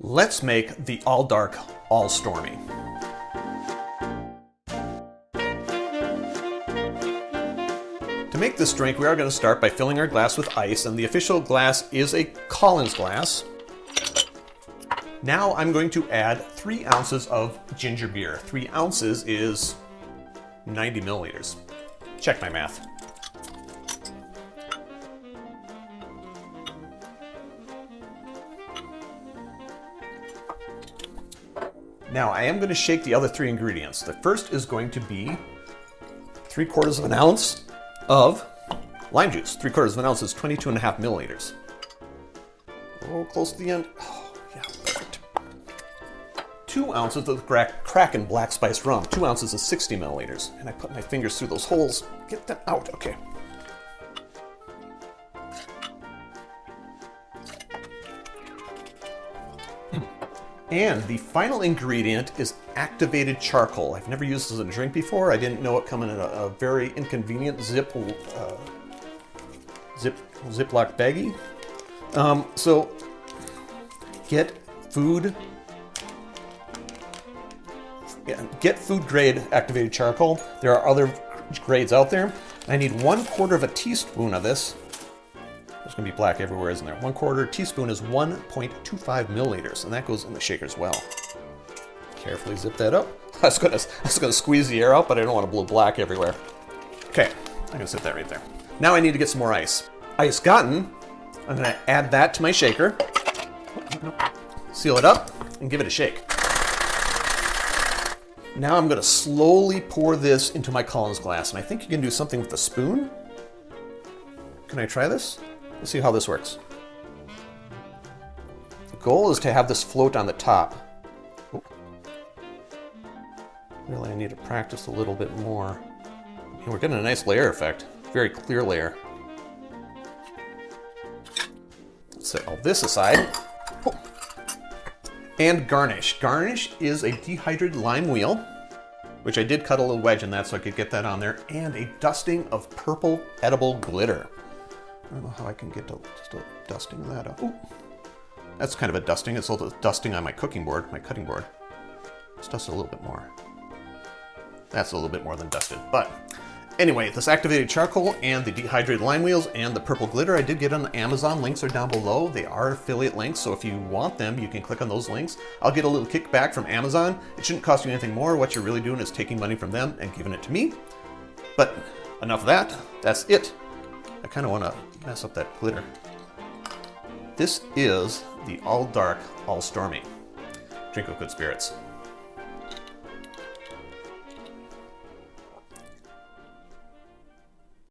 Let's make the all dark, all stormy. To make this drink, we are going to start by filling our glass with ice, and the official glass is a Collins glass. Now I'm going to add 3 ounces of ginger beer. 3 ounces is 90 milliliters. Check my math. Now I am going to shake the other 3 ingredients. The first is going to be 3/4 of an ounce of lime juice. 3/4 of an ounce is 22.5 milliliters. Oh, close to the end. Oh, yeah, perfect. 2 ounces of the Kraken black spice rum. 2 ounces is 60 milliliters. And I put my fingers through those holes. Get them out. Okay. And the final ingredient is activated charcoal. I've never used this in a drink before. I didn't know it come in a very inconvenient Ziploc baggie. So get food grade activated charcoal. There are other grades out there. I need 1/4 teaspoon of this. There's going to be black everywhere, isn't there? 1/4 teaspoon is 1.25 milliliters, and that goes in the shaker as well. Carefully zip that up. I was going to squeeze the air out, but I don't want to blow black everywhere. Okay, I'm going to sit that right there. Now I need to get some more ice. Ice gotten. I'm going to add that to my shaker. Seal it up and give it a shake. Now I'm going to slowly pour this into my Collins glass, and I think you can do something with a spoon. Can I try this? Let's see how this works. The goal is to have this float on the top. Oh. Really, I need to practice a little bit more. And we're getting a nice layer effect. Very clear layer. Let's set all this aside. Oh. And garnish. Garnish is a dehydrated lime wheel, which I did cut a little wedge in that so I could get that on there, and a dusting of purple edible glitter. I don't know how I can get just a dusting of that up. Ooh. That's kind of a dusting. It's a little dusting on my cooking board, my cutting board. Let's dust it a little bit more. That's a little bit more than dusted. But anyway, this activated charcoal and the dehydrated lime wheels and the purple glitter I did get on Amazon. Links are down below. They are affiliate links, so if you want them, you can click on those links. I'll get a little kickback from Amazon. It shouldn't cost you anything more. What you're really doing is taking money from them and giving it to me. But enough of that. That's it. I kind of want to mess up that glitter. This is the all dark, all stormy. Drink with good spirits.